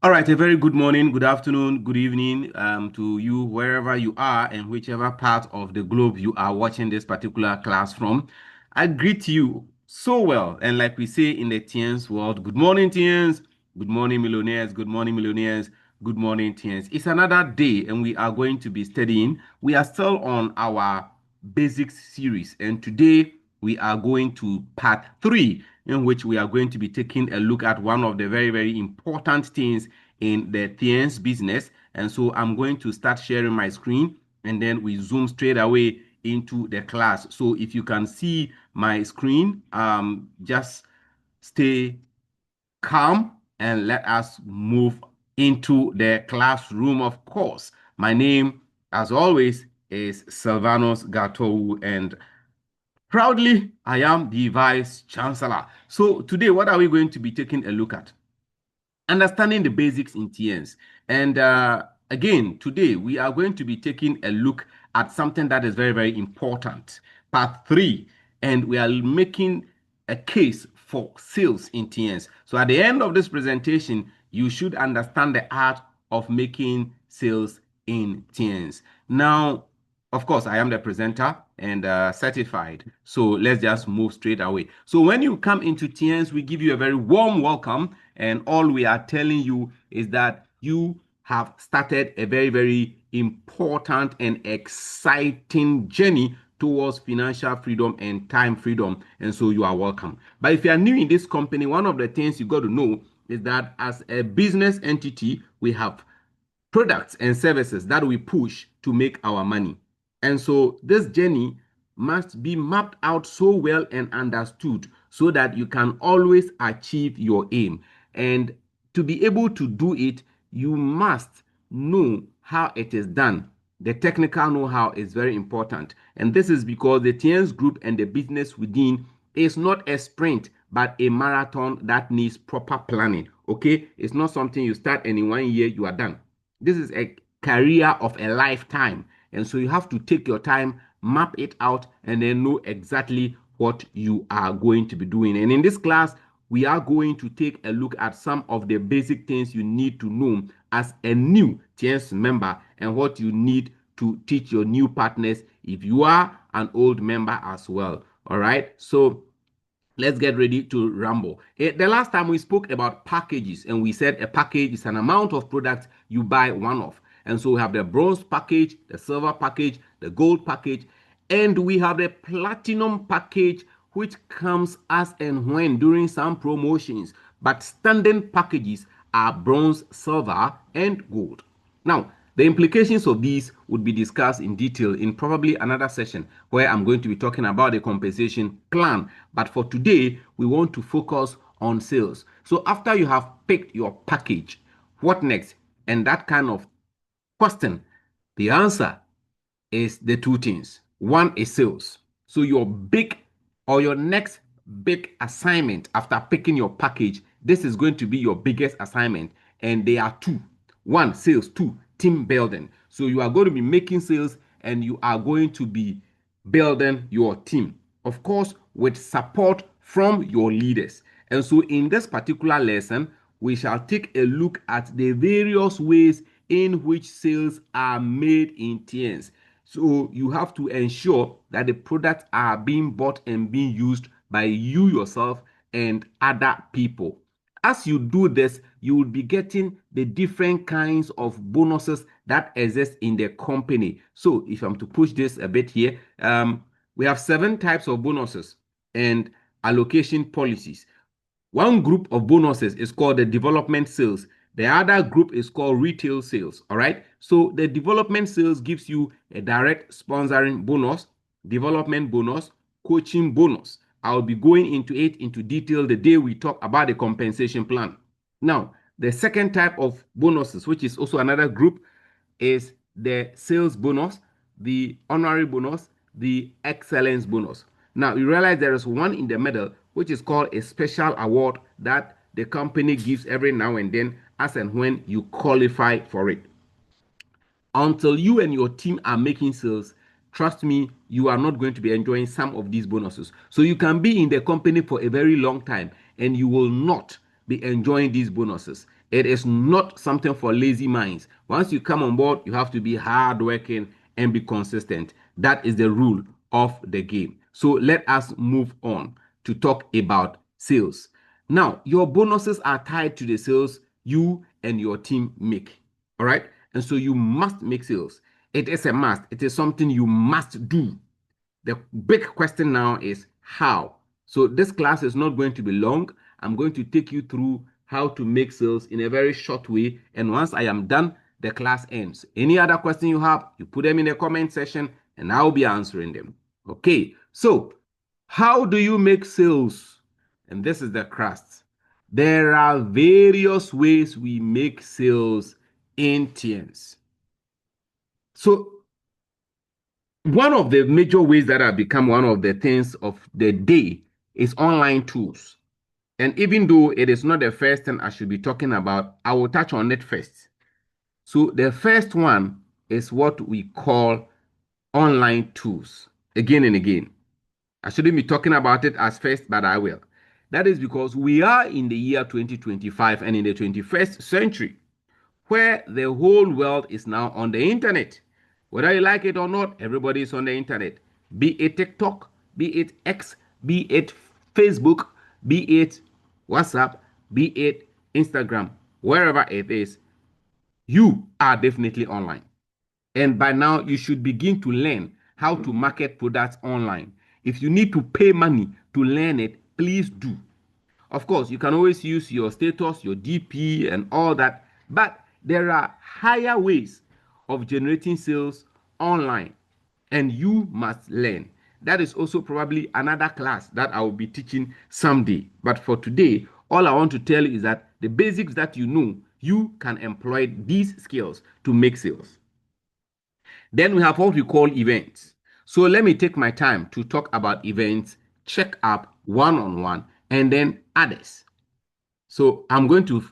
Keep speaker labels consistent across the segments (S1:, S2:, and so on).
S1: All right, a very good morning, good afternoon, good evening to you, wherever you are and whichever part of the globe you are watching this particular class from. I greet you so well. And like we say in the TIENS world, good morning, TIENS. Good morning, millionaires. Good morning, millionaires. Good morning, TIENS. It's another day and we are going to be studying. We are still on our basics series. And today we are going to part three, in which we are going to be taking a look at one of the very, very important things in the TIENS business. And so I'm going to start sharing my screen and then we zoom straight away into the class. So if you can see my screen, just stay calm and let us move into the classroom, of course. My name, as always, is Silvanus Gatou, and proudly, I am the Vice Chancellor. So today, what are we going to be taking a look at? Understanding the basics in TNs. And again, today we are going to be taking a look at something that is very, very important. Part three. And we are making a case for sales in TNs. So at the end of this presentation, you should understand the art of making sales in TNs. Now, of course, I am the presenter and certified. So let's just move straight away. So when you come into TIENS, we give you a very warm welcome. And all we are telling you is that you have started a very, very important and exciting journey towards financial freedom and time freedom. And so you are welcome. But if you are new in this company, one of the things you got to know is that as a business entity, we have products and services that we push to make our money. And so this journey must be mapped out so well and understood so that you can always achieve your aim. And to be able to do it, you must know how it is done. The technical know-how is very important. And this is because the TIENS group and the business within is not a sprint, but a marathon that needs proper planning. Okay? It's not something you start and in 1 year you are done. This is a career of a lifetime. And so you have to take your time, map it out, and then know exactly what you are going to be doing. And in this class, we are going to take a look at some of the basic things you need to know as a new TIENS member and what you need to teach your new partners if you are an old member as well. All right. So let's get ready to ramble. The last time we spoke about packages and we said a package is an amount of products you buy one of. And so we have the bronze package, the silver package, the gold package, and we have the platinum package, which comes as and when during some promotions. But standard packages are bronze, silver, and gold. Now, the implications of these would be discussed in detail in probably another session where I'm going to be talking about the compensation plan. But for today, we want to focus on sales. So after you have picked your package, what next? And that kind of question, the answer is the two things. One is sales. So your big or your next big assignment after picking your package, this is going to be your biggest assignment. And they are two. One, sales. Two, team building. So you are going to be making sales and you are going to be building your team. Of course, with support from your leaders. And so in this particular lesson, we shall take a look at the various ways in which sales are made in TIENS. So you have to ensure that the products are being bought and being used by you yourself and other people. As you do this, you will be getting the different kinds of bonuses that exist in the company. So if I'm to push this a bit here, we have 7 types of bonuses and allocation policies. One group of bonuses is called the development sales. The other group is called retail sales. All right. So the development sales gives you a direct sponsoring bonus, development bonus, coaching bonus. I'll be going into it into detail the day we talk about the compensation plan. Now, the second type of bonuses, which is also another group, is the sales bonus, the honorary bonus, the excellence bonus. Now, you realize there is one in the middle, which is called a special award that the company gives every now and then as and when you qualify for it. Until you and your team are making sales, trust me, you are not going to be enjoying some of these bonuses. So you can be in the company for a very long time and you will not be enjoying these bonuses. It is not something for lazy minds. Once you come on board, you have to be hardworking and be consistent. That is the rule of the game. So let us move on to talk about sales. Now, your bonuses are tied to the sales you and your team make. All right. And so you must make sales. It is a must. It is something you must do. The big question now is how. So this class is not going to be long. I'm going to take you through how to make sales in a very short way. And once I am done, the class ends. Any other question you have, you put them in the comment section and I'll be answering them. Okay, so how do you make sales? And this is the crust. There are various ways we make sales in TIENS. So one of the major ways that have become one of the things of the day is online tools. And even though it is not the first thing I should be talking about, I will touch on it first. So the first one is what we call online tools. Again and again. I shouldn't be talking about it as first, but I will. That is because we are in the year 2025 and in the 21st century, where the whole world is now on the internet. Whether you like it or not, everybody is on the internet. Be it TikTok, be it X, be it Facebook, be it WhatsApp, be it Instagram, wherever it is, you are definitely online. And by now, you should begin to learn how to market products online. If you need to pay money to learn it, please do. Of course, you can always use your status, your DP, and all that, but there are higher ways of generating sales online, and you must learn. That is also probably another class that I will be teaching someday. But for today, all I want to tell you is that the basics that you know, you can employ these skills to make sales. Then we have what we call events. So let me take my time to talk about events, check up one-on-one, and then others. So I'm going to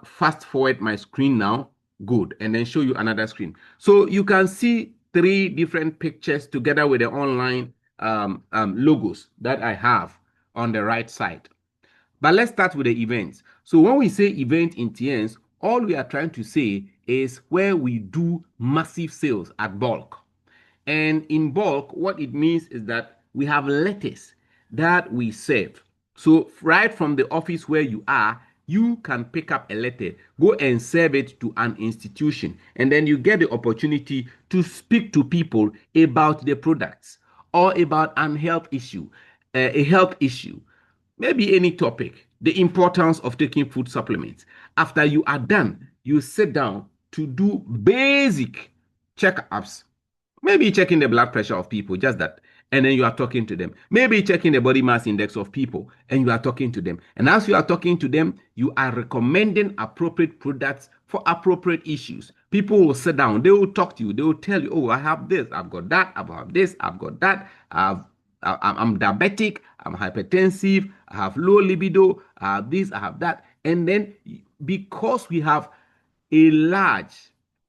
S1: fast forward my screen now. Good. And then show you another screen. So you can see three different pictures together with the online logos that I have on the right side. But let's start with the events. So when we say event in TIENS, all we are trying to say is where we do massive sales at bulk. And in bulk, what it means is that we have letters that we serve. So right from the office where you are, you can pick up a letter, go and serve it to an institution, and then you get the opportunity to speak to people about the products or about an health issue, a health issue, maybe any topic, the importance of taking food supplements. After you are done, you sit down to do basic checkups. Maybe checking the blood pressure of people, just that. And then you are talking to them. Maybe checking the body mass index of people, and you are talking to them. And as you are talking to them, you are recommending appropriate products for appropriate issues. People will sit down, they will talk to you, they will tell you, oh, I have this, I've got that, I've got this, I've got that, I'm diabetic, I'm hypertensive, I have low libido, I have this, I have that. And then because we have a large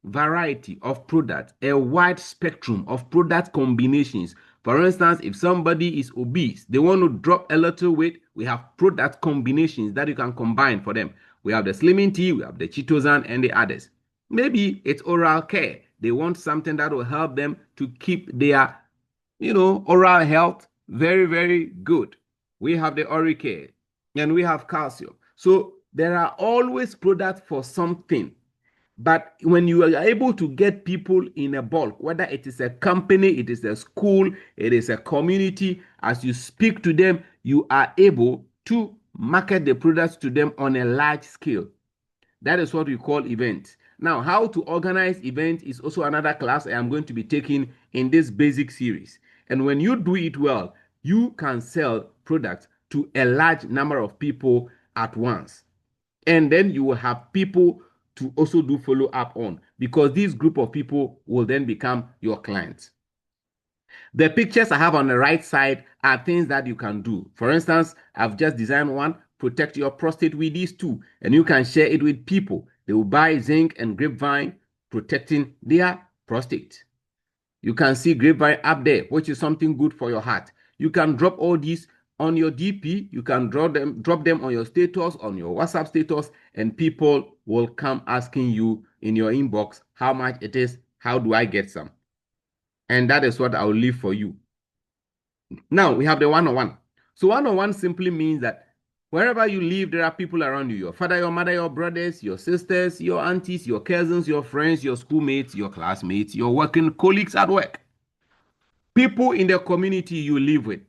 S1: variety of products, a wide spectrum of product combinations. For instance, if somebody is obese, they want to drop a little weight, we have product combinations that you can combine for them. We have the Slimming Tea, we have the Chitosan, and the others. Maybe it's oral care. They want something that will help them to keep their, oral health very, very good. We have the oral care, and we have calcium. So there are always products for something. But when you are able to get people in a bulk, whether it is a company, it is a school, it is a community, as you speak to them, you are able to market the products to them on a large scale. That is what we call events. Now, how to organize events is also another class I am going to be taking in this basic series. And when you do it well, you can sell products to a large number of people at once. And then you will have people to also do follow up on, because this group of people will then become your clients. The pictures I have on the right side are things that you can do. For instance, I've just designed one, protect your prostate with these two, and you can share it with people. They will buy zinc and grapevine, protecting their prostate. You can see grapevine up there, which is something good for your heart. You can drop all these on your DP. You can drop them on your status, on your WhatsApp status, and people will come asking you in your inbox how much it is, how do I get some? And that is what I will leave for you. Now we have the one-on-one. So one-on-one simply means that wherever you live, there are people around you, your father, your mother, your brothers, your sisters, your aunties, your cousins, your friends, your schoolmates, your classmates, your working colleagues at work. People in the community you live with,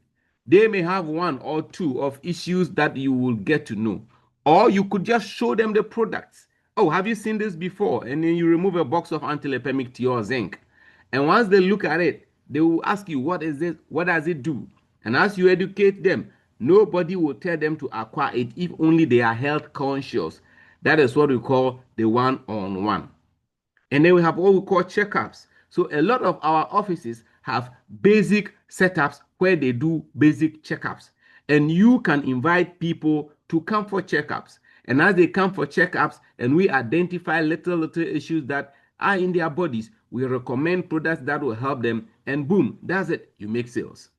S1: they may have one or two of issues that you will get to know. Or you could just show them the products. Oh, have you seen this before? And then you remove a box of antilepemic tea or zinc. And once they look at it, they will ask you, what is this? What does it do? And as you educate them, nobody will tell them to acquire it if only they are health conscious. That is what we call the one-on-one. And then we have what we call checkups. So a lot of our offices have basic setups where they do basic checkups. And you can invite people to come for checkups. And as they come for checkups and we identify little issues that are in their bodies, we recommend products that will help them. And boom, that's it. You make sales.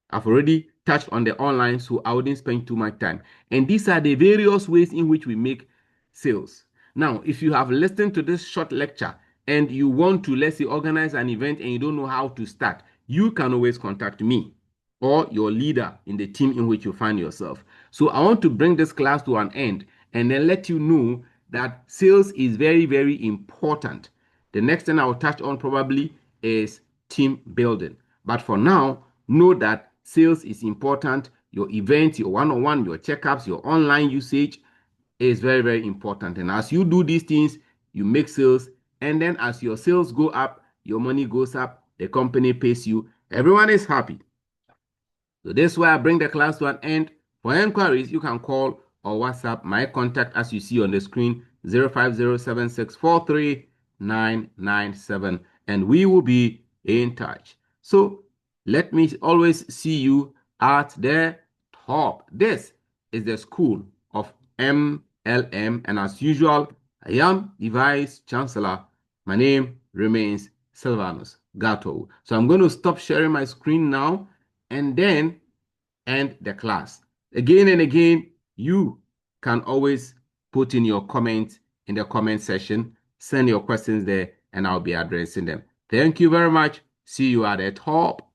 S1: I've already touched on the online, so I wouldn't spend too much time. And these are the various ways in which we make sales. Now, if you have listened to this short lecture and you want to, let's say, organize an event and you don't know how to start, you can always contact me or your leader in the team in which you find yourself. So I want to bring this class to an end and then let you know that sales is very, very important. The next thing I'll touch on probably is team building. But for now, know that sales is important. Your events, your one-on-one, your checkups, your online usage is very, very important. And as you do these things, you make sales. And then as your sales go up, your money goes up, the company pays you. Everyone is happy. So this is why I bring the class to an end. For inquiries, you can call or WhatsApp my contact as you see on the screen, 05076439997, and we will be in touch. So let me always see you at the top. This is the School of MLM, and as usual, I am the Vice Chancellor. My name remains Silvanus Gato. So I'm going to stop sharing my screen now and then end the class. Again and again, you can always put in your comments in the comment section, send your questions there, and I'll be addressing them. Thank you very much. See you at the top.